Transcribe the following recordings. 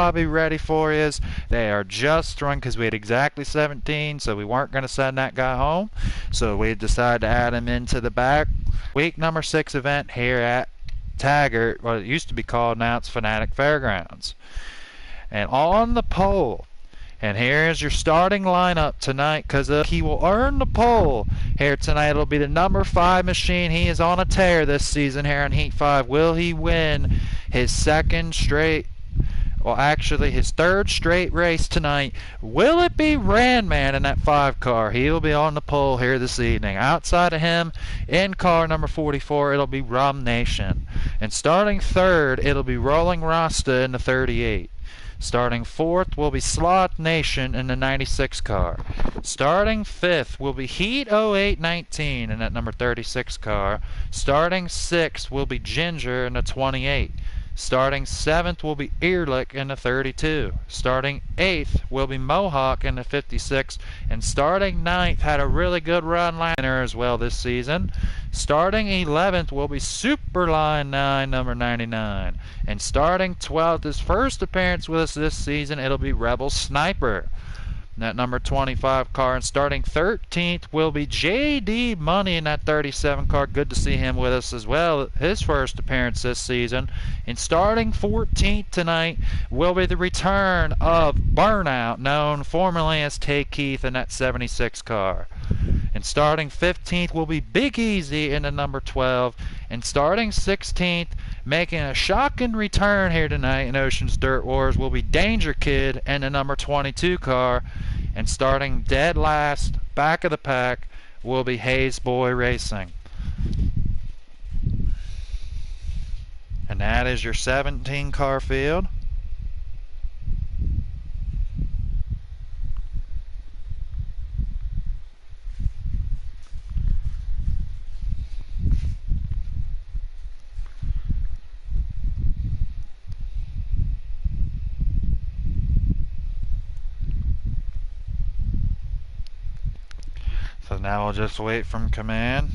I'll be ready for is they are just run because we had exactly 17, so we weren't going to send that guy home. So we decided to add him into the back. Week number 6 event here at Taggart, what it used to be called, now it's Fanatic Fairgrounds. And on the pole, and here's your starting lineup tonight, because he will earn the pole here tonight. It'll be the number 5 machine. He is on a tear this season here in Heat 5. Will he win his second straight, well, actually his third straight race tonight? Will it be Randman in that 5 car? He'll be on the pole here this evening. Outside of him, in car number 44, it'll be Rum Nation. And starting third, it'll be Rolling Rasta in the 38. Starting 4th will be Sloth Nation in the 96 car. Starting 5th will be Heat 0819 in that number 36 car. Starting 6th will be Ginger in the 28. Starting 7th will be Earlick in the 32. Starting 8th will be Mohawk in the 56. And starting 9th had a really good run liner as well this season. Starting 11th will be Superline 9, number 99. And starting 12th, his first appearance with us this season, it'll be Rebel Sniper, that number 25 car. And starting 13th will be JD Money in that 37 car. Good to see him with us as well. His first appearance this season. And starting 14th tonight will be the return of Burnout, known formerly as Tay Keith, in that 76 car. And starting 15th will be Big Easy in the number 12. And starting 16th, making a shocking return here tonight in Ocean's Dirt Wars, will be Danger Kid in the number 22 car. And starting dead last, back of the pack, will be Hayes Boy Racing. And that is your 17 car field. So now we'll just wait from command.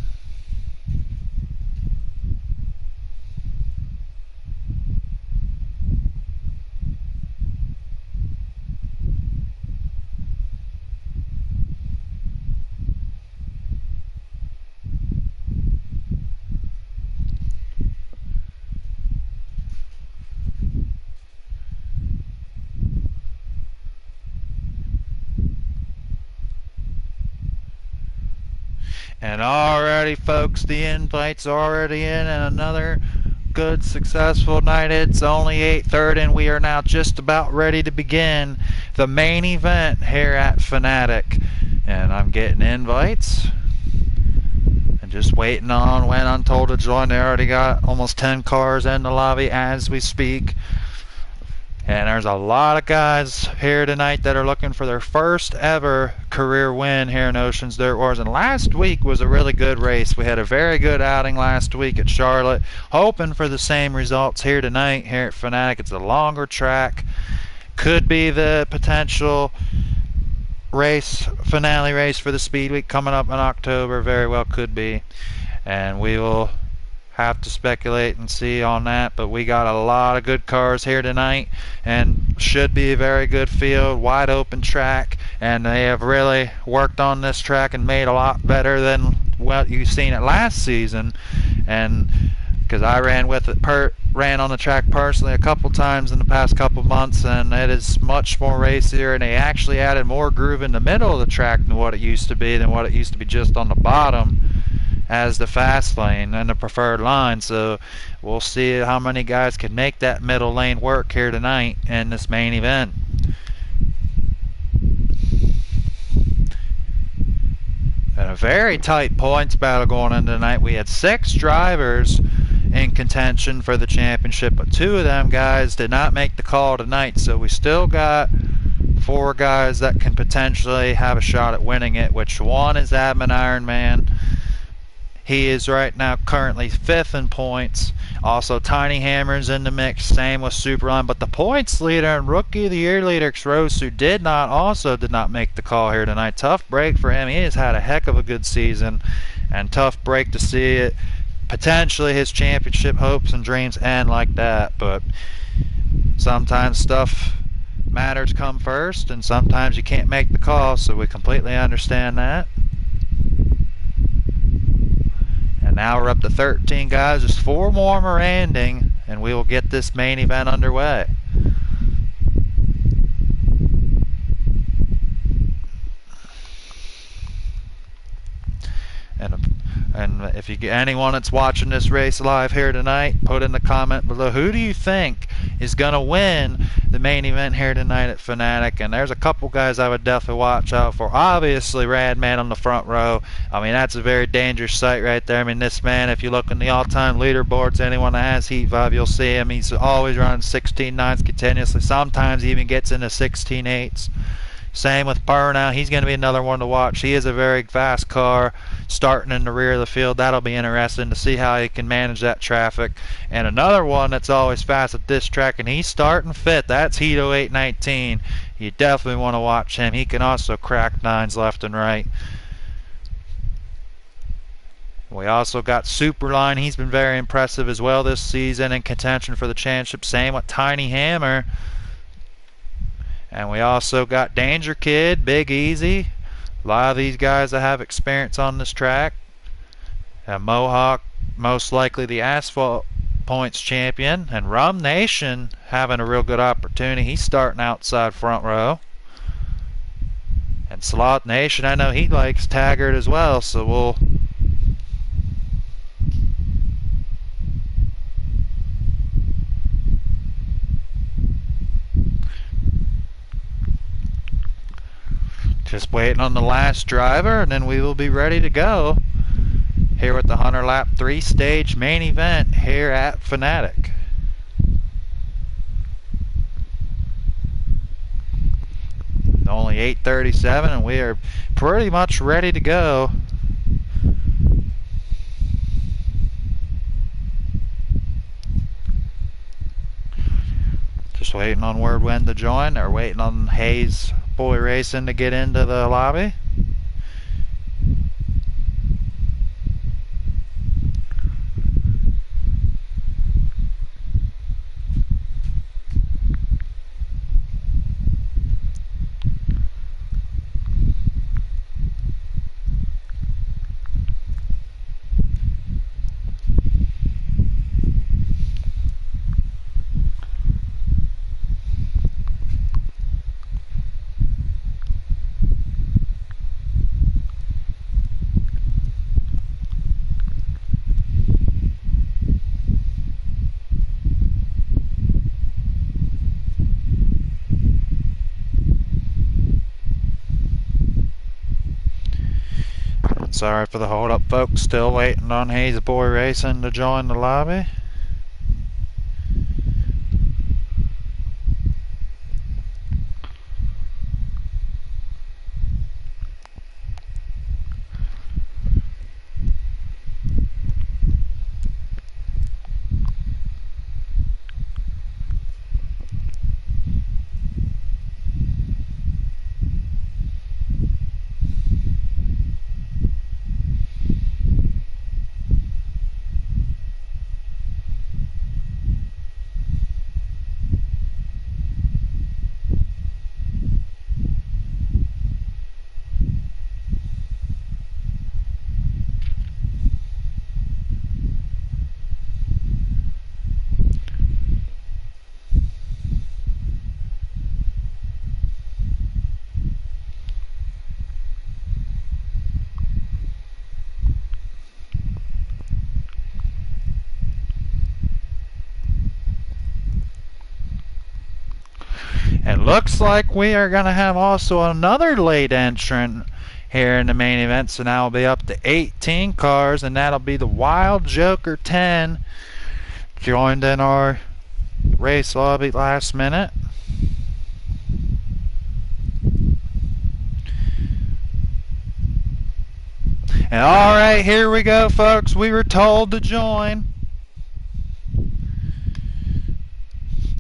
And already, folks, the invite's already in, and another good, successful night. It's only 8:30, and we are now just about ready to begin the main event here at Fanatic. And I'm getting invites and just waiting on When Untold to join. They already got almost 10 cars in the lobby as we speak. And there's a lot of guys here tonight that are looking for their first ever career win here in Ocean's Dirt Wars. And last week was a really good race. We had a very good outing last week at Charlotte. Hoping for the same results here tonight here at Fanatic. It's a longer track. Could be the potential race, finale race for the Speed Week coming up in October. Very well could be. And we will have to speculate and see on that, but we got a lot of good cars here tonight and should be a very good field, wide open track, and they have really worked on this track and made a lot better than what you've seen it last season. And because I ran with it, ran on the track personally a couple times in the past couple months, and it is much more racier, and they actually added more groove in the middle of the track than what it used to be, just on the bottom as the fast lane and the preferred line. So we'll see how many guys can make that middle lane work here tonight in this main event. And a very tight points battle going on tonight. We had 6 drivers in contention for the championship, but 2 of them guys did not make the call tonight, so we still got 4 guys that can potentially have a shot at winning it, which one is Admin Ironman. He is right now currently 5th in points. Also, Tiny Hammer's in the mix, same with Superline. But the points leader and Rookie of the Year leader, Xrosu, did not make the call here tonight. Tough break for him. He has had a heck of a good season, and tough break to see it. Potentially his championship hopes and dreams end like that. But sometimes stuff matters come first, and sometimes you can't make the call, so we completely understand that. And now we're up to 13 guys, just 4 more remaining, and we will get this main event underway. And if you get anyone that's watching this race live here tonight, put in the comment below, who do you think is going to win the main event here tonight at Fanatic? And there's a couple guys I would definitely watch out for. Obviously, Radman on the front row. I mean, that's a very dangerous sight right there. I mean, this man, if you look in the all-time leaderboards, anyone that has Heat 5, you'll see him. He's always running 16.9s continuously. Sometimes he even gets into 16.8s. Same with Burnout. He's going to be another one to watch. He is a very fast car starting in the rear of the field. That'll be interesting to see how he can manage that traffic. And another one that's always fast at this track, and he's starting fit. That's Hito 819. You definitely want to watch him. He can also crack 9s left and right. We also got Superline. He's been very impressive as well this season in contention for the championship. Same with Tiny Hammer. And we also got Danger Kid, Big Easy. A lot of these guys that have experience on this track. Mohawk, most likely the Asphalt Points champion. And Rum Nation having a real good opportunity. He's starting outside front row. And Sloth Nation, I know he likes Taggart as well, so we'll... Just waiting on the last driver, and then we will be ready to go here with the 100 lap 3-stage main event here at Fanatic. Only 8:37, and we are pretty much ready to go. Just waiting on Whirlwind to join, or waiting on Hayes Boy Racing to get into the lobby. Sorry for the hold up, folks. Still waiting on Hayes Boy Racing to join the lobby. And looks like we are going to have also another late entrant here in the main event. So now we'll be up to 18 cars, and that'll be the Wild Joker 10. Joined in our race lobby last minute. And alright, here we go, folks. We were told to join.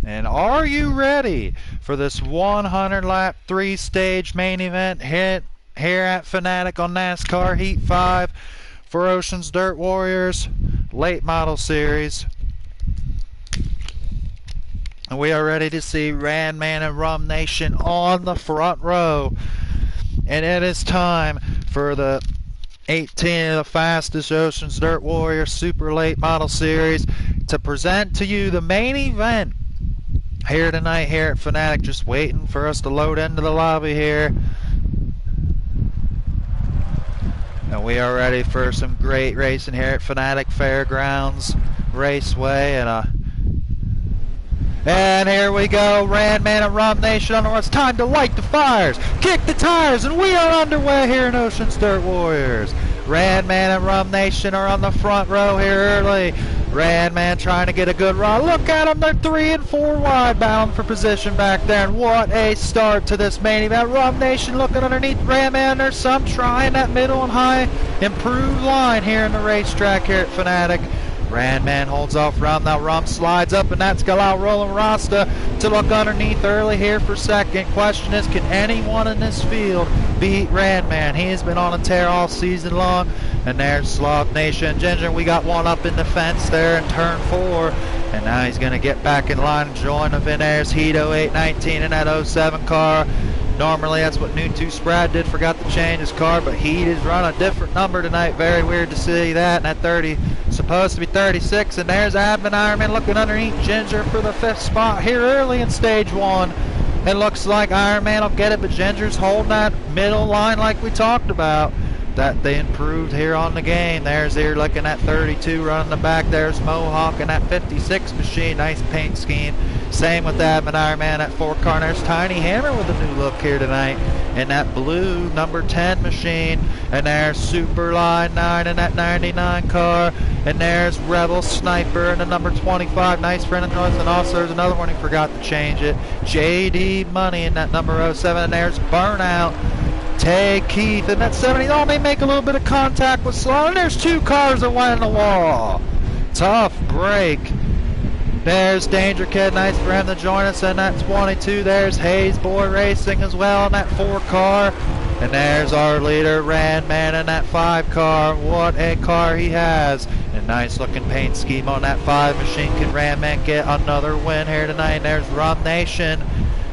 And are you ready for this 100 lap 3-stage main event hit here at Fanatic on NASCAR Heat 5 for Ocean's Dirt Warriors Late Model Series? And we are ready to see Ranman and Rum Nation on the front row. And it is time for the 18 of the fastest Oceans Dirt Warrior Super Late Model Series to present to you the main event here tonight here at Fanatic. Just waiting for us to load into the lobby here. And we are ready for some great racing here at Fanatic Fairgrounds Raceway. And here we go, Ranman and Rum Nation on the run. It's time to light the fires, kick the tires, and we are underway here in Oceans Dirt Warriors. Ranman and Rum Nation are on the front row here early. Ranman trying to get a good run. Look at them, they're 3 and 4 wide, bound for position back there. And what a start to this main event. Rum Nation looking underneath Ranman. There's some trying that middle and high improved line here in the racetrack here at Fanatic. Ranman holds off Rum. Now Rum slides up, and that's Galal Roland Rasta to look underneath early here for second. Question is, can anyone in this field beat Ranman? He has been on a tear all season long. And there's Sloth Nation Ginger. We got one up in the fence there in turn 4. And now he's going to get back in line and join the Venaires Hito 819 in that 07 car. Normally that's what New 2 Sprad did, forgot to change his car, but Heat has run a different number tonight. Very weird to see that. And that 30, supposed to be 36. And there's Admin Ironman looking underneath Ginger for the 5th spot here early in stage 1. It looks like Ironman will get it, but Ginger's holding that middle line like we talked about. That they improved here on the game. There's here looking at 32 running the back. There's Mohawk and that 56 machine. Nice paint scheme. Same with that Ironman at 4 car. There's Tiny Hammer with a new look here tonight in that blue number 10 machine. And there's Superline 9 in that 99 car. And there's Rebel Sniper in the number 25. Nice friend of North. And also there's another one he forgot to change it. JD Money in that number 07. And there's Burnout. Take Keith in that 70. Oh, they make a little bit of contact with Sloan. And there's 2 cars that went in the wall. Tough break. There's Danger Kid. Nice for him to join us in that 22. There's Hayes Boy Racing as well in that 4 car. And there's our leader, Ranman, in that 5 car. What a car he has. And nice looking paint scheme on that 5 machine. Can Ranman get another win here tonight? And there's Rum Nation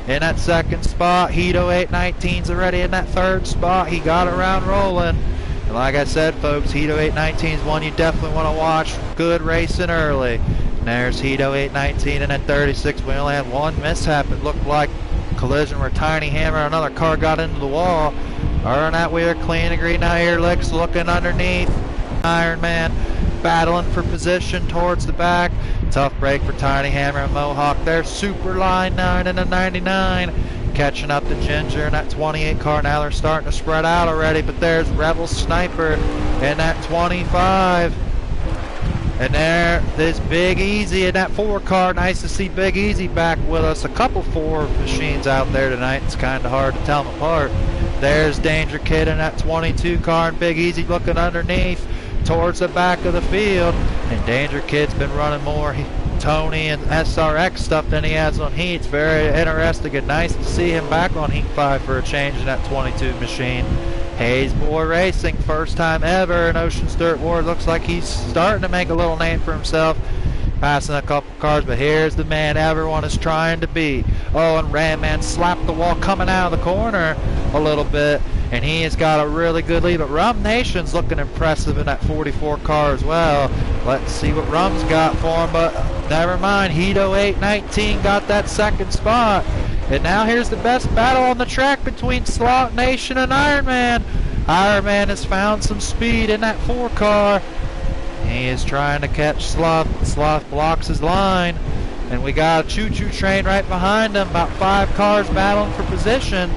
in that 2nd spot. Hito 819's already in that 3rd spot. He got around rolling. And like I said, folks, Hito 819 is one you definitely want to watch. Good racing early. And there's Hito 819 in that 36. We only had one mishap. It looked like collision where Tiny Hammer, another car got into the wall. Other than that, we are clean and green. Now here, Licks looking underneath. Ironman battling for position towards the back. Tough break for Tiny Hammer and Mohawk. There's Superline 9 and a 99. Catching up to Ginger in that 28 car. Now they're starting to spread out already, but there's Rebel Sniper in that 25. And there is Big Easy in that 4 car. Nice to see Big Easy back with us. A couple 4 machines out there tonight. It's kind of hard to tell them apart. There's Danger Kid in that 22 car, and Big Easy looking underneath towards the back of the field. And Danger Kid's been running more Tony and SRX stuff than he has on Heat. It's very interesting and nice to see him back on Heat 5 for a change in that 22 machine. Hayes Boy Racing, first time ever in Oceans Dirt War. Looks like he's starting to make a little name for himself. Passing a couple cars, but here's the man everyone is trying to beat. Oh, and Ranman slapped the wall coming out of the corner a little bit. And he has got a really good lead. But Rum Nation's looking impressive in that 44 car as well. Let's see what Rum's got for him. But never mind. Hito 819 got that 2nd spot. And now here's the best battle on the track between Sloth Nation and Ironman. Ironman has found some speed in that 4 car. He is trying to catch Sloth. Sloth blocks his line. And we got a choo-choo train right behind him. About 5 cars battling for position.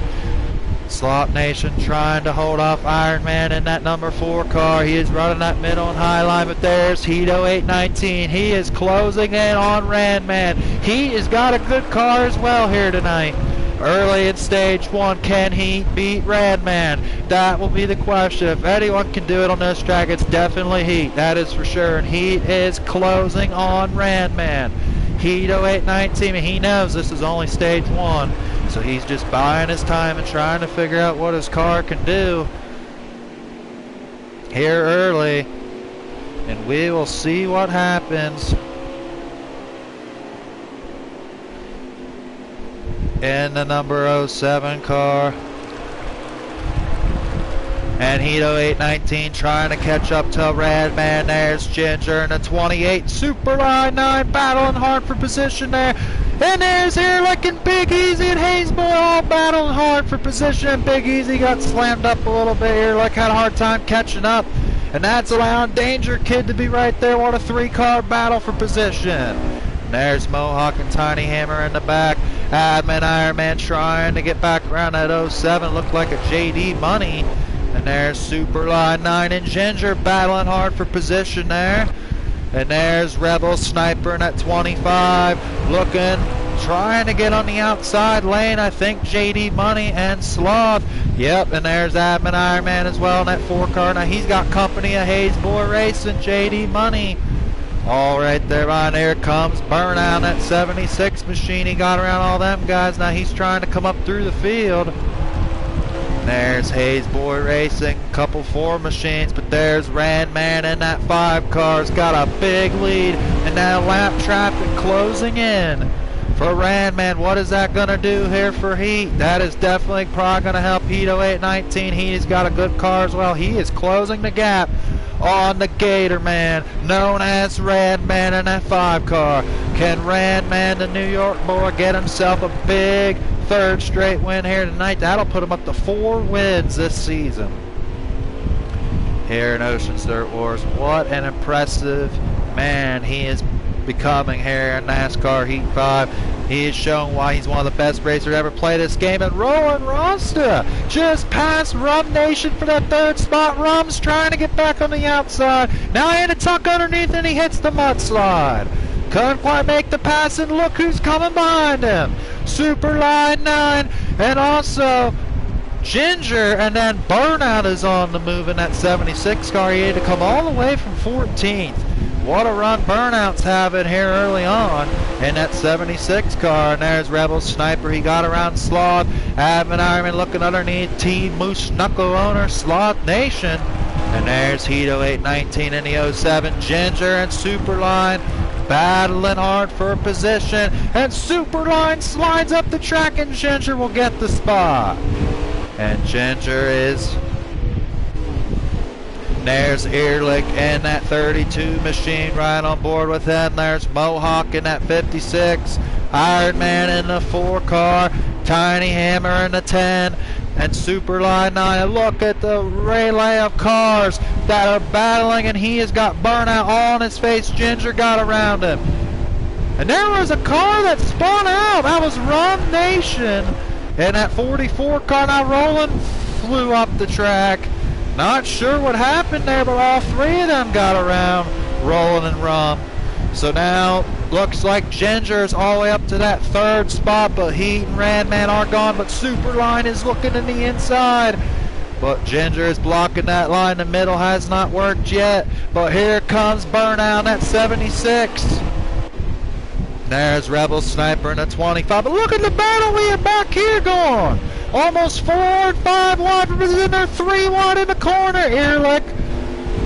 Sloth Nation trying to hold off Ironman in that number 4 car. He is running that middle and high line, but there's Hito 819. He is closing in on Ranman. He has got a good car as well here tonight. Early in stage 1, can he beat Ranman? That will be the question. If anyone can do it on this track, it's definitely Heat. That is for sure. And Heat is closing on Ranman. Hito 819, he knows this is only stage 1. So he's just buying his time and trying to figure out what his car can do here early. And we will see what happens. in the number 07 car. And Hito 819 trying to catch up to Radman. There's Ginger in the 28. Superline 9 battling hard for position there. And there's Ehrlich and Big Easy and Hayesboy all battling hard for position. And Big Easy got slammed up a little bit. Ehrlich had a hard time catching up. And that's allowing Danger Kid to be right there. What a 3-car battle for position. And there's Mohawk and Tiny Hammer in the back. Admin Ironman trying to get back around that 07. Looked like a JD Money. And there's Superline 9 and Ginger battling hard for position there. And there's Rebel Sniper in at 25. Looking, trying to get on the outside lane. I think JD Money and Sloth. Yep, and there's Admin Ironman as well in that 4-car. Now he's got company of Hayes Boy Racing, JD Money. All right there, on here comes Burnout, that 76 machine. He got around all them guys. Now he's trying to come up through the field. There's Hayes Boy Racing, couple 4 machines, but there's Randman in that 5 car's got a big lead, and now lap traffic closing in for Randman. What is that going to do here for Heat? That is definitely probably going to help Hito 819. He's got a good car as well. He is closing the gap on the Gator Man, known as Randman in that 5 car. Can Randman, the New York boy, get himself a big 3rd straight win here tonight? That'll put him up to 4 wins this season here in Oceans Dirt Wars. What an impressive man he is becoming here in NASCAR Heat 5. He is showing why he's one of the best racers to ever play this game. And Roland Rasta just passed Rum Nation for that 3rd spot. Rum's trying to get back on the outside. Now he had a tuck underneath and he hits the mudslide. Couldn't quite make the pass, and look who's coming behind him. Superline 9 and also Ginger, and then Burnout is on the move in that 76 car. He had to come all the way from 14th. What a run Burnout's having here early on in that 76 car. And there's Rebel Sniper. He got around Sloth. Admin Ironman looking underneath. Team Moose Knuckle owner Sloth Nation. And there's Hito 819 in the 07. Ginger and Superline battling hard for position. And Superline slides up the track, and Ginger will get the spot. And Ginger is... There's Ehrlich in that 32 machine right on board with him. There's Mohawk in that 56. Iron Man in the 4 car. Tiny Hammer in the 10. And Superline 9. Look at the relay of cars that are battling, and he has got Burnout all on his face. Ginger got around him. And there was a car that spun out. That was Rum Nation in that 44 car. Now Roland flew up the track. Not sure what happened there, but all 3 of them got around Roland and Rum. So now looks like Ginger's all the way up to that 3rd spot, but Heat and Randman are gone. But Superline is looking in the inside. But Ginger is blocking that line. The middle has not worked yet. But here comes Burnout at 76. There's Rebel Sniper in the 25. But look at the battle we have back here going. Almost 4 and 5 wide from in there, 3 wide in the corner. Ehrlich,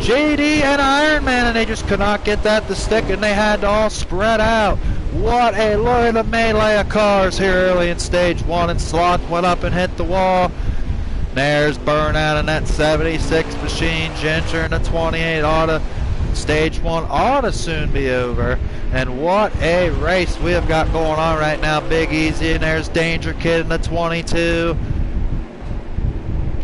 JD, and Iron Man, and they just could not get that to stick, and they had to all spread out. What a look at the melee of cars here early in stage 1, and Sloth went up and hit the wall. There's Burnout in that 76 machine. Ginger in the 28. Stage 1 ought to soon be over. And what a race we have got going on right now. Big Easy, and there's Danger Kid in the 22.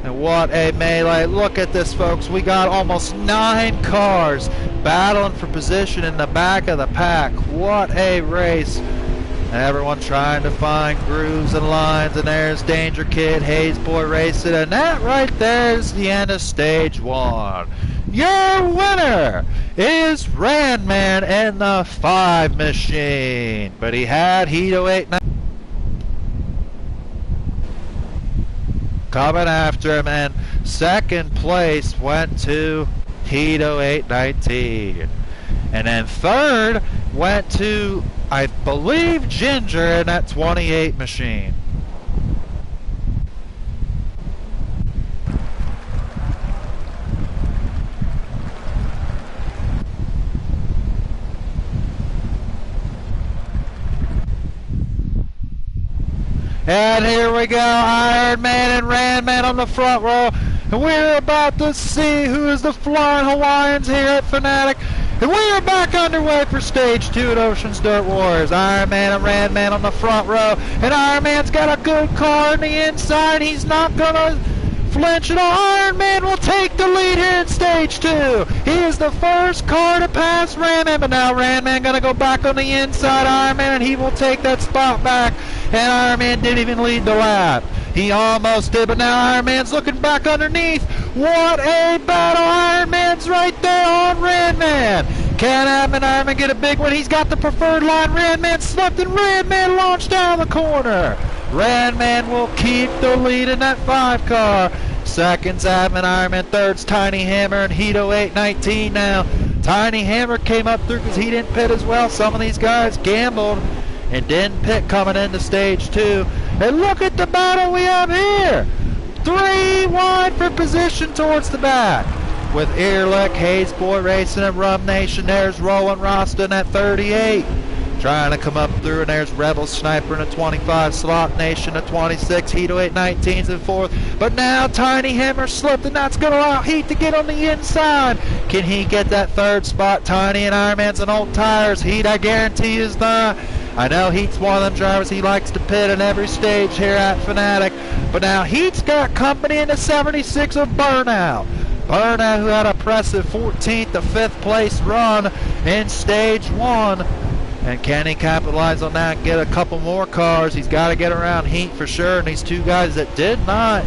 And what a melee. Look at this, folks. We got almost 9 cars battling for position in the back of the pack. What a race. And everyone trying to find grooves and lines. And there's Danger Kid, Hayes Boy Racing. And that right there is the end of stage 1. Your winner is Randman in the 5 machine. But he had Hito 819 coming after him, and 2nd place went to Hito 819. And then 3rd went to, I believe, Ginger in that 28 machine. And here we go, Iron Man and Ran Man on the front row. And we're about to see who is the Flying Hawaiians here at Fanatic. And we are back underway for Stage 2 at Oceans Dirt Warriors. Iron Man and Ran Man on the front row. And Iron Man's got a good car on the inside. He's not going to flinch at all. Iron Man will take the lead here in Stage 2. He is the first car to pass Ran Man. But now Ran Man going to go back on the inside Iron Man, and he will take that spot back. And Iron Man didn't even lead the lap. He almost did, but now Iron Man's looking back underneath. What a battle! Iron Man's right there on Ran Man. Can Iron Man get a big one? He's got the preferred line. Ran Man slipped, and Ran Man launched down the corner. Ran Man will keep the lead in that 5 car. Seconds, Iron Man. Thirds, Tiny Hammer and Hito 819 now. Tiny Hammer came up through because he didn't pit as well. Some of these guys gambled and didn't pit coming into Stage 2. And look at the battle we have here. 3 wide for position towards the back. With Earlick, Hayes Boy Racing, and Rum Nation. There's Rowan Roston at 38. Trying to come up through, and there's Rebel Sniper in a 25, Slot Nation at 26, Hito 819's in 4th. But now Tiny Hammer slipped, and that's going to allow Heat to get on the inside. Can he get that 3rd spot? Tiny and Iron Man's on old tires. Heat, I guarantee, is not. I know Heat's one of them drivers. He likes to pit in every stage here at Fanatic. But now Heat's got company in the 76 of Burnout. Burnout, who had a impressive 14th to 5th place run in Stage 1. And can he capitalize on that and get a couple more cars? He's got to get around Heat for sure. And these 2 guys that did not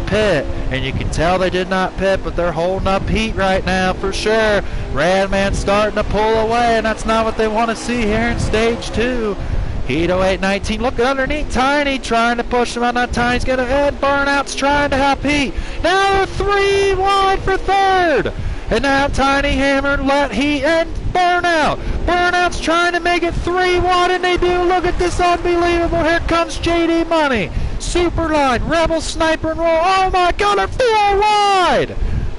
pit, and you can tell they did not pit, but they're holding up Heat right now for sure. Ran Man starting to pull away, and that's not what they want to see here in Stage 2. Hito 819, look underneath Tiny, trying to push him out. Now Tiny's going to head. Burnout's trying to help Heat. Now they're 3 wide for 3rd. And now Tiny Hammer let Heat and Burnout. Burnout's trying to make it 3 wide, and they do. Look at this, unbelievable. Here comes JD Money. Superline, Rebel Sniper and Roll. Oh my God, they're 4 wide.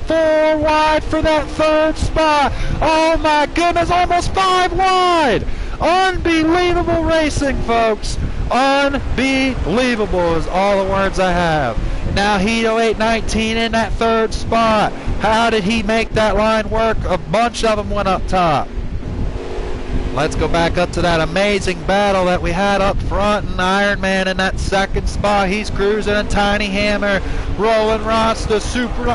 4 wide for that 3rd spot. Oh my goodness, almost 5 wide. Unbelievable racing, folks. Unbelievable is all the words I have. Now Hito 819 in that 3rd spot. How did he make that line work? A bunch of them went up top. Let's go back up to that amazing battle that we had up front, and Iron Man in that 2nd spot. He's cruising, and Tiny Hammer, Roland Ross, the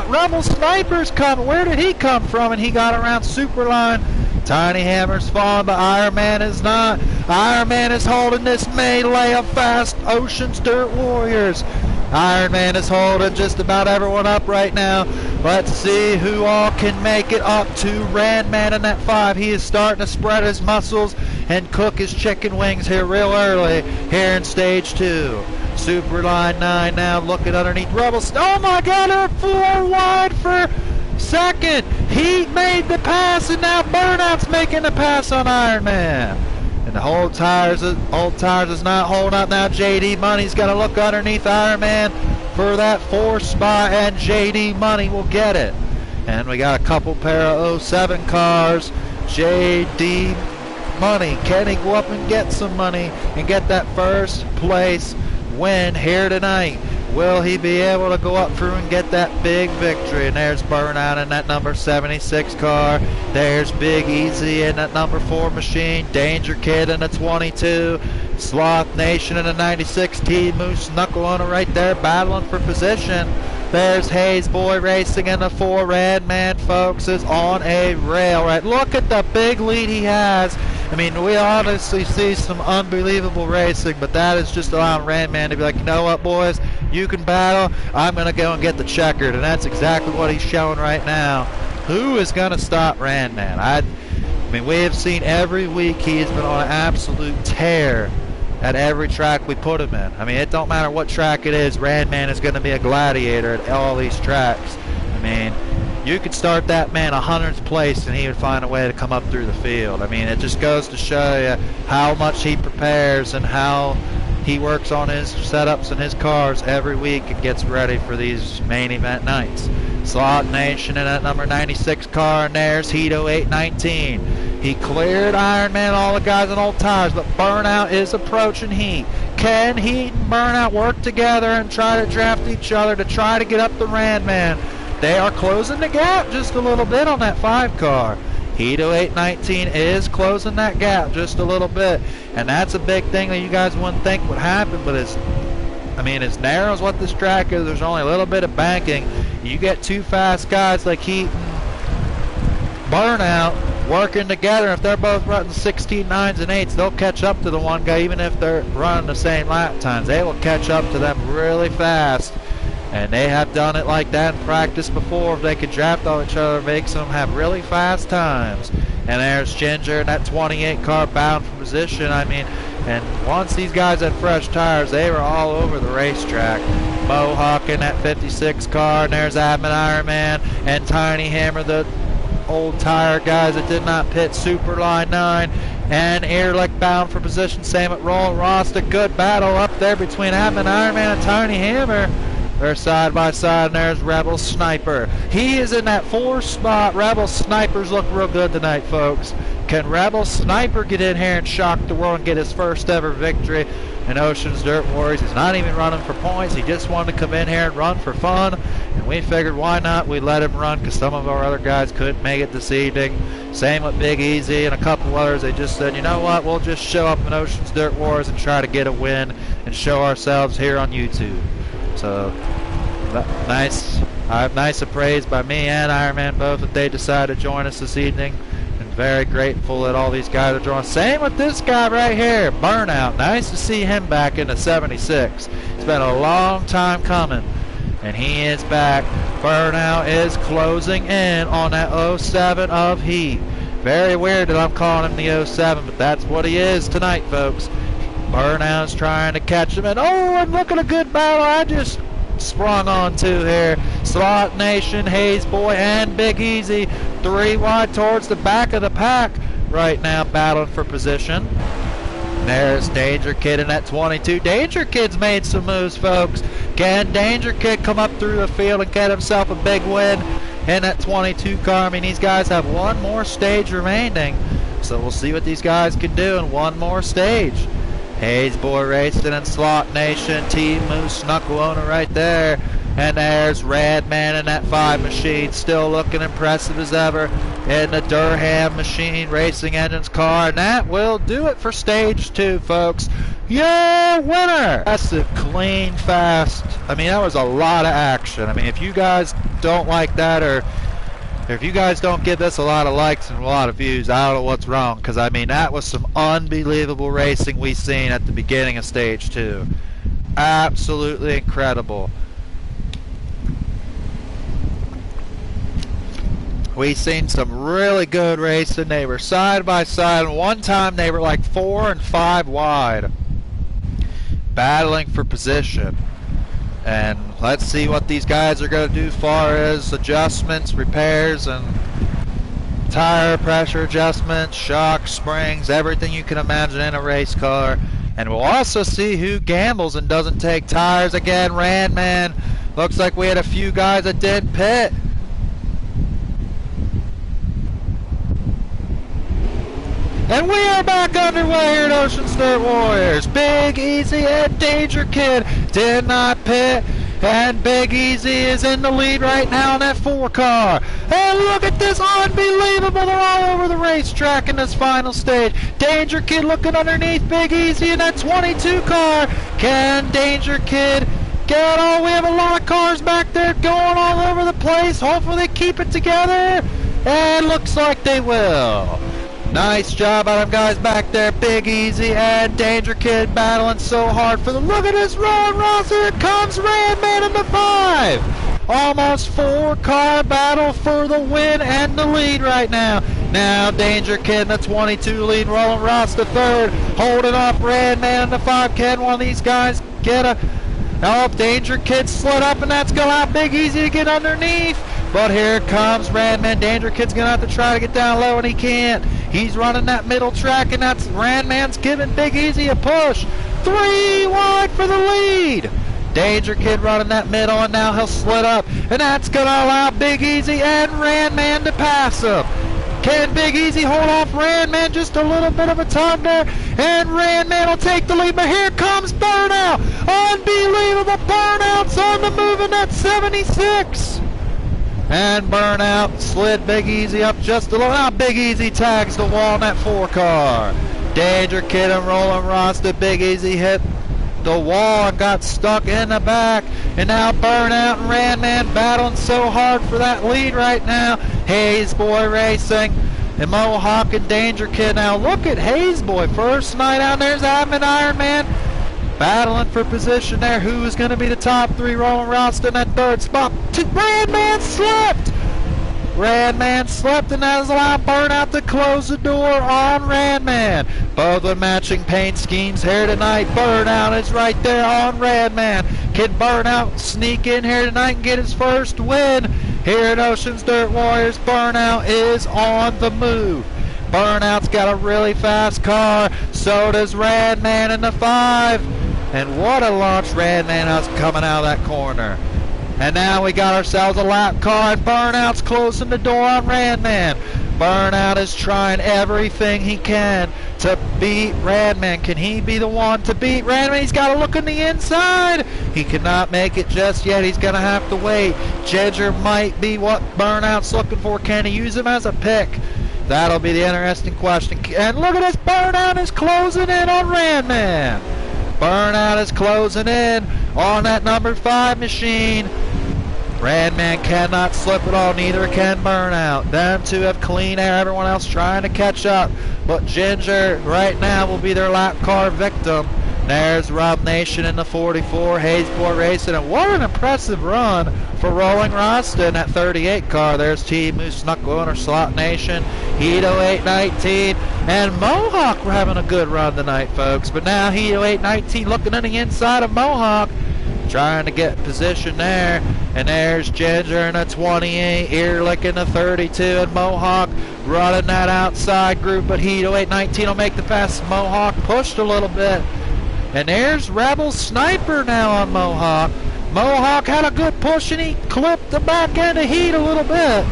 Rebel Sniper's coming. Where did he come from? And he got around Superline. Tiny Hammer's falling, but Iron Man is not. Iron Man is holding this melee of fast Oceans Dirt Warriors. Iron Man is holding just about everyone up right now. Let's see who all can make it up to Ran Man in that 5. He is starting to spread his muscles and cook his chicken wings here real early here in Stage 2. Superline 9 now looking underneath Rebels. Oh my God, they're 4 wide for 2nd. He made the pass, and now Burnout's making the pass on Iron Man. And the old tires is not holding up now. JD Money's got to look underneath Iron Man for that 4th spot, and JD Money will get it. And we got a couple pair of 07 cars. JD Money, can he go up and get some money and get that 1st place win here tonight? Will he be able to go up through and get that big victory? And there's Burnout in that number 76 car. There's Big Easy in that number 4 machine. Danger Kid in the 22. Sloth Nation in the 96. T-Moose Knuckle on it right there, battling for position. There's Hayes Boy Racing in the 4. Ran Man, folks, is on a rail. Right, look at the big lead he has. I mean, we honestly see some unbelievable racing, but that is just allowing Ran Man to be like, you know what, boys, you can battle. I'm going to go and get the checkered, and that's exactly what he's showing right now. Who is going to stop Ran Man? I mean, we have seen every week he has been on an absolute tear at every track we put him in. I mean, it don't matter what track it is, Ran Man is going to be a gladiator at all these tracks. I mean, you could start that man 100th place and he would find a way to come up through the field. I mean, it just goes to show you how much he prepares and how he works on his setups and his cars every week and gets ready for these main event nights. Slot Nation in that number 96 car, and there's Hito 819. He cleared Iron Man, all the guys on old tires, but Burnout is approaching Heat. Can Heat and Burnout work together and try to draft each other to try to get up the Randman? They are closing the gap just a little bit on that 5 car. Heat 0819 is closing that gap just a little bit, and that's a big thing that you guys wouldn't think would happen, but as narrow as what this track is, there's only a little bit of banking. You get 2 fast guys like Heat and Burnout working together. If they're both running 16 9s and 8s, they'll catch up to the one guy. Even if they're running the same lap times, they will catch up to them really fast, and they have done it like that in practice before. If they could draft on each other, makes them have really fast times. And there's Ginger in that 28 car bound for position. And once these guys had fresh tires, they were all over the racetrack. Mohawk in that 56 car, and there's Admin Ironman and Tiny Hammer, the old tire guys that did not pit, Superline 9 and Ehrlich bound for position. Same at Roland Ross. A good battle up there between Admin Ironman and Tiny Hammer. They're side by side, and there's Rebel Sniper. He is in that 4th spot. Rebel Snipers look real good tonight, folks. Can Rebel Sniper get in here and shock the world and get his first ever victory in Oceans Dirt Warriors? He's not even running for points. He just wanted to come in here and run for fun, and we figured why not? We let him run because some of our other guys couldn't make it this evening. Same with Big Easy and a couple others. They just said, you know what, we'll just show up in Oceans Dirt Wars and try to get a win and show ourselves here on YouTube. So nice praise by me and Ironman both that they decided to join us this evening, and very grateful that all these guys are joining. Same with this guy right here, Burnout. Nice to see him back in the 76. It's been a long time coming, and he is back. Burnout is closing in on that 07 of Heat. Very weird that I'm calling him the 07, but that's what he is tonight, folks. Burnout's trying to catch him, and and look at a good battle I just sprung on to here. Slot Nation, Hayes Boy, and Big Easy 3 wide towards the back of the pack right now, battling for position. There's Danger Kid in that 22. Danger Kid's made some moves, folks. Can Danger Kid come up through the field and get himself a big win in that 22 car? These guys have one more stage remaining, so we'll see what these guys can do in one more stage. Hayes Boy racing in Slot Nation. Team Moose Knuckleona right there. And there's Red Man in that 5 machine, still looking impressive as ever in the Durham Machine Racing Engines car. And that will do it for stage 2, folks. Yeah, winner! That's a clean, fast. That was a lot of action. If you guys don't like that, or if you guys don't give this a lot of likes and a lot of views, I don't know what's wrong, because that was some unbelievable racing we seen at the beginning of stage 2. Absolutely incredible. We seen some really good racing. They were side by side, and one time they were like 4 and 5 wide, battling for position. And let's see what these guys are going to do as far as adjustments, repairs, and tire pressure adjustments, shocks, springs, everything you can imagine in a race car. And we'll also see who gambles and doesn't take tires. Again, Randman. Looks like we had a few guys that did pit. And we are back underway here at Oceans Dirt Warriors. Big Easy and Danger Kid did not pit. And Big Easy is in the lead right now in that 4 car. And look at this, unbelievable. They're all over the racetrack in this final stage. Danger Kid looking underneath Big Easy in that 22 car. Can Danger Kid get on? We have a lot of cars back there going all over the place. Hopefully they keep it together. And looks like they will. Nice job out of them guys back there. Big Easy and Danger Kid battling so hard for the... Look at this Roland Ross. Here comes Randman in the 5. Almost 4-car battle for the win and the lead right now. Now Danger Kid in the 22 lead. Roland Ross the 3rd. Holding off Randman in the 5. Can one of these guys get a... Oh, Danger Kid slid up, and that's going out. Big Easy to get underneath. But here comes Randman. Danger Kid's going to have to try to get down low, and he can't. He's running that middle track, and that's Randman's giving Big Easy a push. 3 wide for the lead. Danger Kid running that middle, and now he'll slid up. And that's going to allow Big Easy and Randman to pass him. Can Big Easy hold off Randman? Just a little bit of a time there, and Randman will take the lead, but here comes Burnout. Unbelievable, Burnout's on the move in that 76. And Burnout slid Big Easy up just a little. Now Big Easy tags the wall in that 4 car. Danger Kid and Rolling Rasta. Big Easy hit the wall and got stuck in the back. And now Burnout and Randman battling so hard for that lead right now. Hayes Boy Racing and Mohawk and Danger Kid. Now look at Hayes Boy. First night out, there's Admin Iron Man battling for position there. Who is going to be the top 3? Rolling Rasta in that 3rd spot. Randman slipped. Randman slipped, and that has allowed Burnout to close the door on Randman. Both with matching paint schemes here tonight. Burnout is right there on Randman. Can Burnout sneak in here tonight and get his first win here at Oceans Dirt Warriors? Burnout is on the move. Burnout's got a really fast car. So does Randman in the 5. And what a launch Randman has coming out of that corner. And now we got ourselves a lap car, and Burnout's closing the door on Randman. Burnout is trying everything he can to beat Randman. Can he be the one to beat Randman? He's got to look in the inside. He cannot make it just yet. He's going to have to wait. Ginger might be what Burnout's looking for. Can he use him as a pick? That'll be the interesting question. And look at this, Burnout is closing in on Randman. Burnout is closing in on that number 5 machine. Randman cannot slip at all, neither can Burnout. Them two have clean air, everyone else trying to catch up. But Ginger right now will be their lap car victim. There's Rob Nation in the 44, Hayes Boy Racing, and what an impressive run for Rolling Rasta in that 38 car. There's Team Moose Knuckle Owner, Slot Nation, Hedo 819, and Mohawk were having a good run tonight, folks. But now Hedo 819 looking on the inside of Mohawk, trying to get position there. And there's Ginger in a 28, Earlick in the 32, and Mohawk running that outside group. But Hedo 819 will make the pass. Mohawk pushed a little bit. And there's Rebel Sniper now on Mohawk. Mohawk had a good push, and he clipped the back end of Heat a little bit.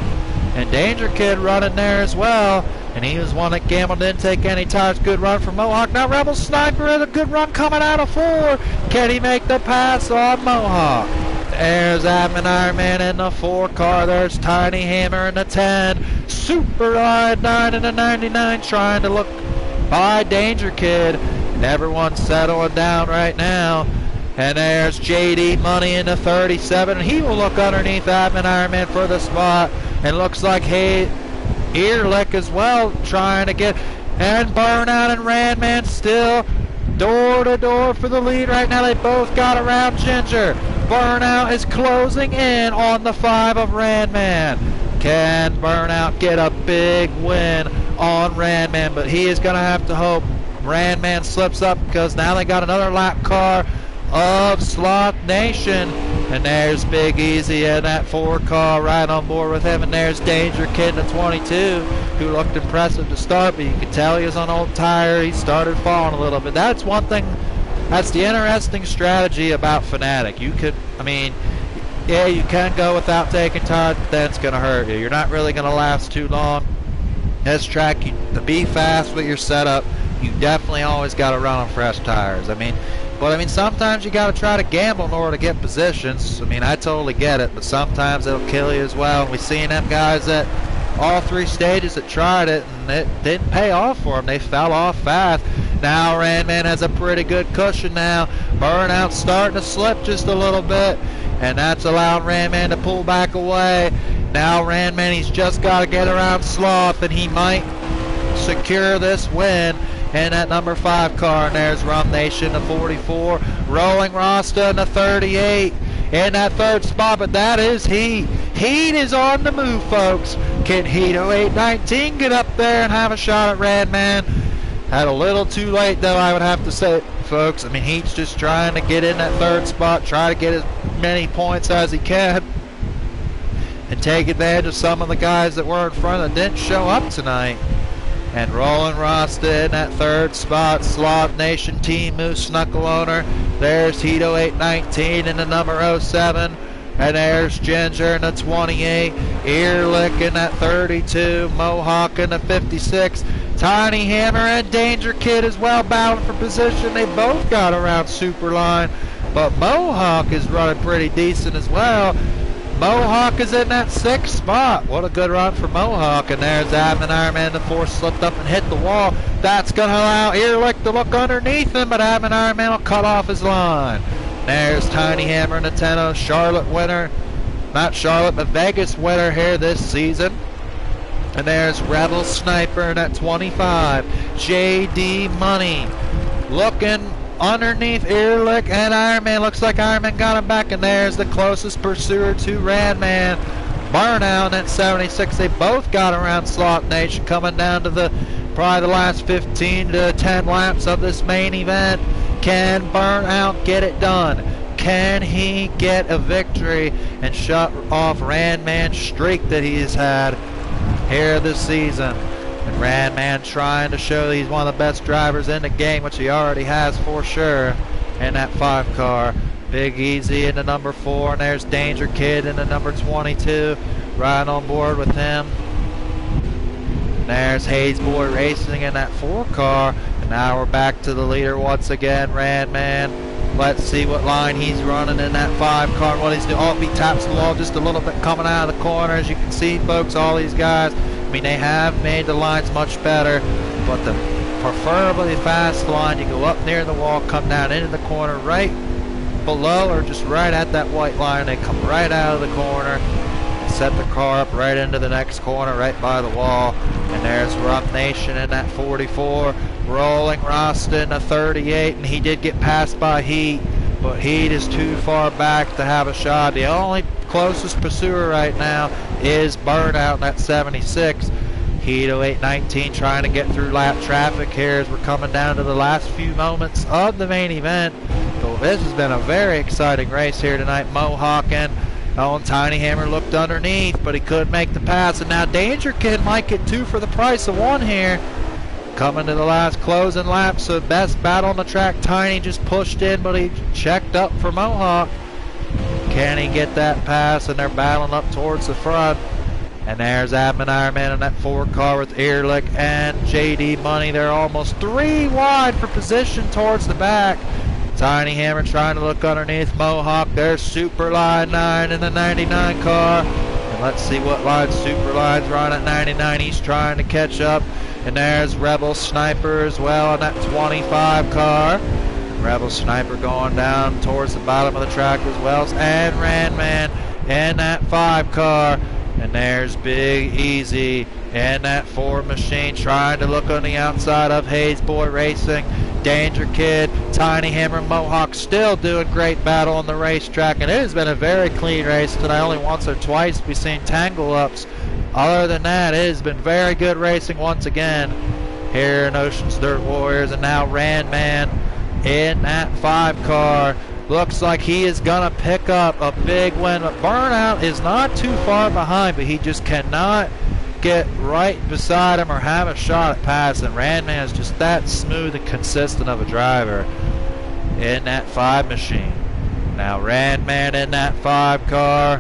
And Danger Kid running there as well. And he was one that gambled, didn't take any tires. Good run from Mohawk. Now Rebel Sniper had a good run coming out of 4. Can he make the pass on Mohawk? There's Admin Iron Man in the 4 car. There's Tiny Hammer in the 10. Super Ride 9 in the 99 trying to look by Danger Kid. And everyone's settling down right now. And there's JD Money in the 37. And he will look underneath Admin Iron Man for the spot. And looks like Earlick as well trying to get. And Burnout and Randman still door to door for the lead right now. They both got around Ginger. Burnout is closing in on the 5 of Randman. Can Burnout get a big win on Randman? But he is going to have to hope Randman slips up, because now they got another lap car of Sloth Nation. And there's Big Easy in that 4 car right on board with him. And there's Danger Kid in the 22, who looked impressive to start, but you could tell he was on old tire. He started falling a little bit. That's one thing. That's the interesting strategy about Fanatic. You could, yeah, you can go without taking tires, but then it's going to hurt you. You're not really going to last too long. This track, to be fast with your setup, you definitely always got to run on fresh tires. But sometimes you got to try to gamble in order to get positions. I totally get it, but sometimes it'll kill you as well. We've seen them guys at all 3 stages that tried it, and it didn't pay off for them. They fell off fast. Now Randman has a pretty good cushion now. Burnout's starting to slip just a little bit, and that's allowed Randman to pull back away. Now Randman, he's just got to get around Sloth, and he might secure this win in that number 5 car. And there's Rum Nation, the 44. Rolling Rasta in the 38 in that 3rd spot, but that is Heat. Heat is on the move, folks. Can Hedo 819 get up there and have a shot at Randman? Had a little too late, though, I would have to say, folks. Heat's just trying to get in that 3rd spot, try to get as many points as he can, and take advantage of some of the guys that were in front that didn't show up tonight. And Rolling Rasta in that 3rd spot. Sloth Nation, Team Moose Knuckle Owner. There's Hedo 819 in the number 07. And there's Ginger in the 28, Ehrlich in that 32, Mohawk in the 56, Tiny Hammer and Danger Kid as well battling for position. They both got around Superline, but Mohawk is running pretty decent as well. Mohawk is in that 6th spot. What a good run for Mohawk. And there's Admin Ironman. The 4 slipped up and hit the wall. That's going to allow Ehrlich to look underneath him, but Admin Ironman will cut off his line. There's Tiny Hammer in the 10, Charlotte winner. Not Charlotte, but Vegas winner here this season. And there's Rebel Sniper in that 25. JD Money looking underneath Ehrlich and Ironman. Looks like Ironman got him back, and there's the closest pursuer to Radman. Burnout at 76. They both got around Slot Nation, coming down to probably the last 15 to 10 laps of this main event. Can Burnout get it done? Can he get a victory and shut off Radman's streak that he's had here this season? And Radman trying to show that he's one of the best drivers in the game, which he already has for sure in that 5 car. Big Easy in the number 4, and there's Danger Kid in the number 22, riding on board with him. And there's Hayes Boy Racing in that 4 car, and now we're back to the leader once again, Radman. Let's see what line he's running in that 5 car, what he's doing. Oh, he taps the wall just a little bit coming out of the corner. As you can see, folks, all these guys, I mean, they have made the lines much better, but the preferably fast line, you go up near the wall, come down into the corner right below or just right at that white line. They come right out of the corner and set the car up right into the next corner right by the wall. And there's Rough Nation in that 44, Rolling Rasta in the 38, and he did get passed by Heat, but Heat is too far back to have a shot. The only closest pursuer right now is Burnout in that 76. Heat 0819 trying to get through lap traffic here as we're coming down to the last few moments of the main event. So this has been a very exciting race here tonight. Mohawk and Tiny Hammer looked underneath, but he couldn't make the pass. And now Danger Kid might get 2 for the price of 1 here. Coming to the last closing lap, so best battle on the track. Tiny just pushed in, but he checked up for Mohawk. Can he get that pass? And they're battling up towards the front. And there's Admin Ironman in that 4 car with Ehrlich and JD Money. They're almost 3 wide for position towards the back. Tiny Hammer trying to look underneath Mohawk. There's Superline 9 in the 99 car. And let's see what line Superline's running at 99. He's trying to catch up. And there's Rebel Sniper as well in that 25 car. Rebel Sniper going down towards the bottom of the track as well. And Radman in that 5 car. And there's Big Easy in that 4 machine trying to look on the outside of Hayes Boy Racing. Danger Kid, Tiny Hammer, Mohawk still doing great battle on the racetrack. And it has been a very clean race tonight. Only once or twice we've seen tangle ups. Other than that, it has been very good racing once again here in Oceans Dirt Warriors. And now Radman in that 5 car. Looks like he is going to pick up a big win. But Burnout is not too far behind, but he just cannot get right beside him or have a shot at passing. Radman is just that smooth and consistent of a driver in that 5 machine. Now Radman in that 5 car.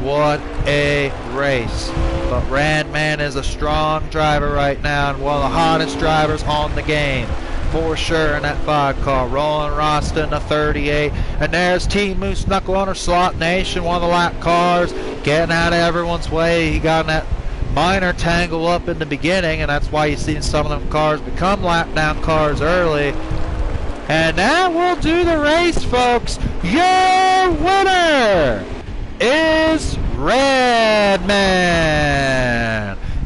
What a race. But Radman is a strong driver right now and one of the hottest drivers on the game. For sure in that 5 car. Rolling Rasta in the 38. And there's Team Moose Knuckle Hunter Slot Nation, one of the lap cars, getting out of everyone's way. He got in that minor tangle up in the beginning, and that's why you've seen some of them cars become lap down cars early. And now we'll do the race, folks. Your winner is Radman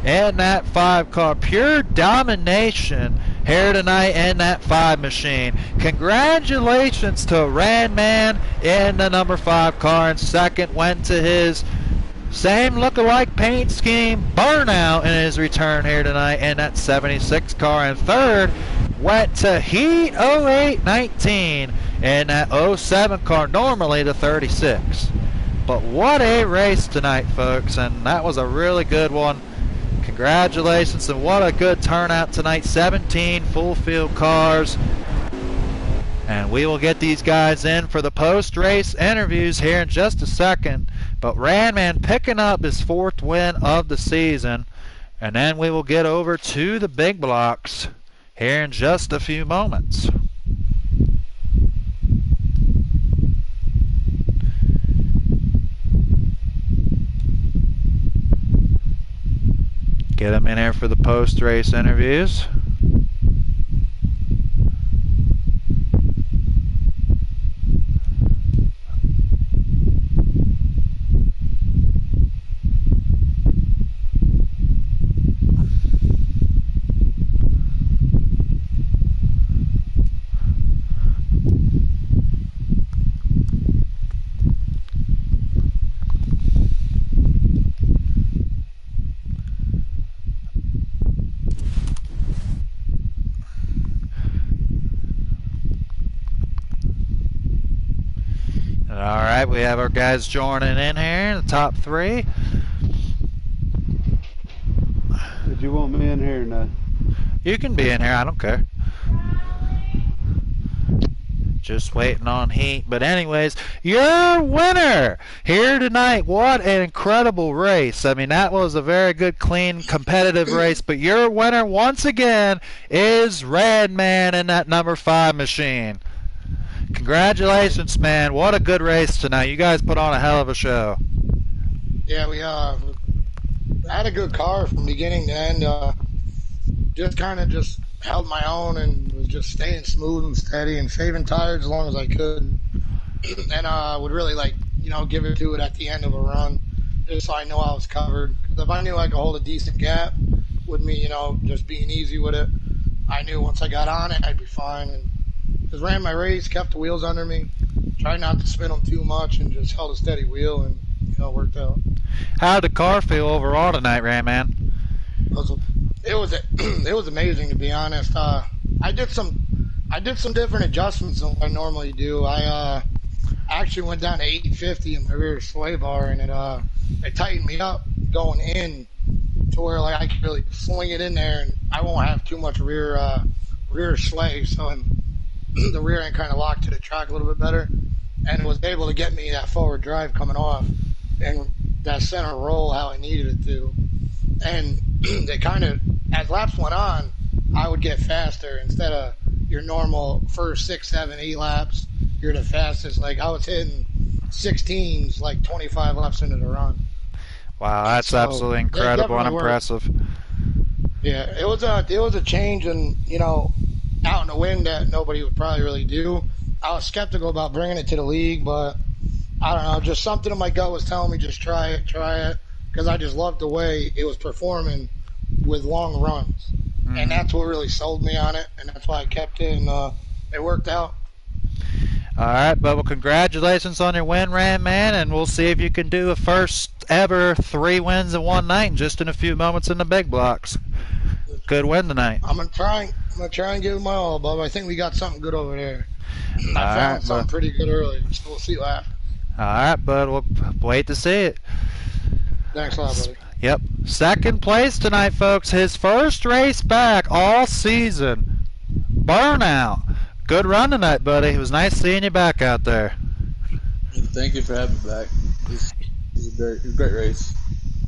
in that 5 car. Pure domination here tonight in that 5 machine. Congratulations to Radman in the number 5 car. And second went to his same look-alike paint scheme, Burnout, in his return here tonight in that 76 car. And third went to Heat 0819 in that 07 car, normally the 36. But what a race tonight, folks, and that was a really good one. Congratulations, and what a good turnout tonight. 17 full field cars. And we will get these guys in for the post-race interviews here in just a second. But Ranman picking up his 4th win of the season. And then we will get over to the big blocks here in just a few moments. Get them in here for the post-race interviews. Alright, we have our guys joining in here, the top 3. Did you want me in here or not? You can be in here, I don't care. Just waiting on heat. But anyways, your winner here tonight. What an incredible race. I mean, that was a very good, clean, competitive race. But your winner, once again, is Radman in that number 5 machine. Congratulations, man. What a good race tonight. You guys put on a hell of a show. Yeah, we had a good car from beginning to end. Just kind of just held my own and was just staying smooth and steady and saving tires as long as I could. And would really, like, you know, give it to it at the end of a run just so I know I was covered. 'Cause if I knew I could hold a decent gap with me, you know, just being easy with it, I knew once I got on it, I'd be fine. And just ran my race, kept the wheels under me, tried not to spin them too much, and just held a steady wheel, and you know, it worked out. How did the car feel overall tonight, Ranman? It was amazing, to be honest. I did some different adjustments than what I normally do. I actually went down to 850 in my rear sway bar, and it tightened me up going in to where like I could really swing it in there, and I won't have too much rear sway, so the rear end kind of locked to the track a little bit better, and it was able to get me that forward drive coming off and that center roll how I needed it to. And they kind of, as laps went on, I would get faster instead of your normal first 6, 7, 8 laps. You're the fastest. Like I was hitting 16s like 25 laps into the run. Wow, that's absolutely incredible and impressive. Yeah, it was a change, and you know, out in the wind that nobody would probably really do. I was skeptical about bringing it to the league, but I don't know, just something in my gut was telling me just try it, because I just loved the way it was performing with long runs. And that's what really sold me on it, and that's why I kept it, and it worked out. All right, Bubba, congratulations on your win, Ranman, and we'll see if you can do a first ever 3 wins in one night just in a few moments in the big blocks. Good win tonight. I'm gonna try and give it my all, Bubba. I think we got something good over there. I found something pretty good earlier, so we'll see what happens. All right, bud, we'll wait to see it. Thanks a lot, buddy. Yep. 2nd place tonight, folks. His first race back all season. Burnout. Good run tonight, buddy. It was nice seeing you back out there. Thank you for having me back. It was a great race.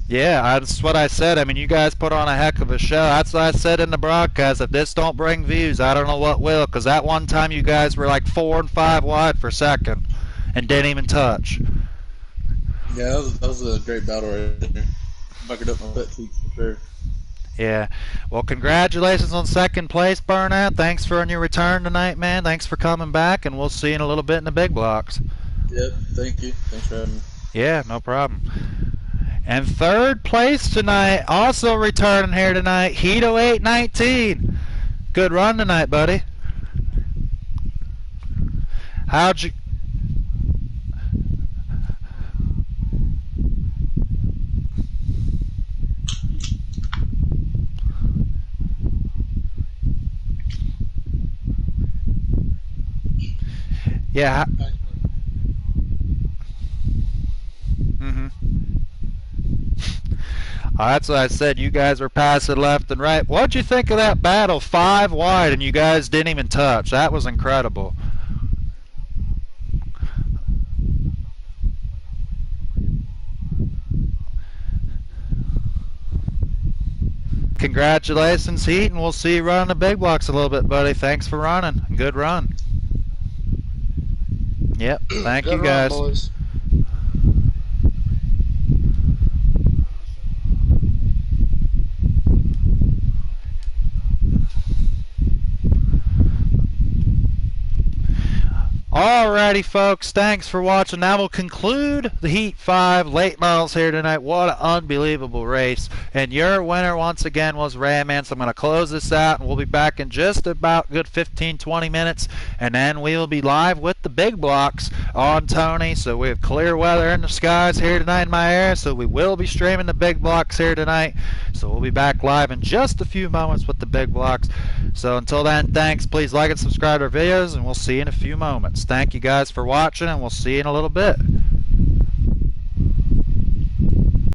Yeah, that's what I said. I mean, you guys put on a heck of a show. That's what I said in the broadcast. If this don't bring views, I don't know what will. Because that one time you guys were like 4 and 5 wide for second and didn't even touch. Yeah, that was a great battle right there. Buckered up my butt cheeks for sure. Yeah. Well, congratulations on 2nd place, Burnout. Thanks for your return tonight, man. Thanks for coming back, and we'll see you in a little bit in the big blocks. Yep, thank you. Thanks for having me. Yeah, no problem. And 3rd place tonight, also returning here tonight, Hito 819. Good run tonight, buddy. How'd you... Yeah. That's what I said. You guys were passing left and right. What'd you think of that battle? 5 wide, and you guys didn't even touch. That was incredible. Congratulations, Heat, and we'll see you running the big blocks a little bit, buddy. Thanks for running. Good run. Yep. Thank you, Good run, guys. boys. Alrighty, folks, thanks for watching. That will conclude the Heat 5 late models here tonight. What an unbelievable race. And your winner once again was Rayman. So I'm going to close this out, and we'll be back in just about good 15-20 minutes. And then we will be live with the big blocks on Tony. So we have clear weather in the skies here tonight in my area. So we will be streaming the big blocks here tonight. So we'll be back live in just a few moments with the big blocks. So until then, thanks. Please like and subscribe to our videos, and we'll see you in a few moments. Thank you guys for watching, and we'll see you in a little bit.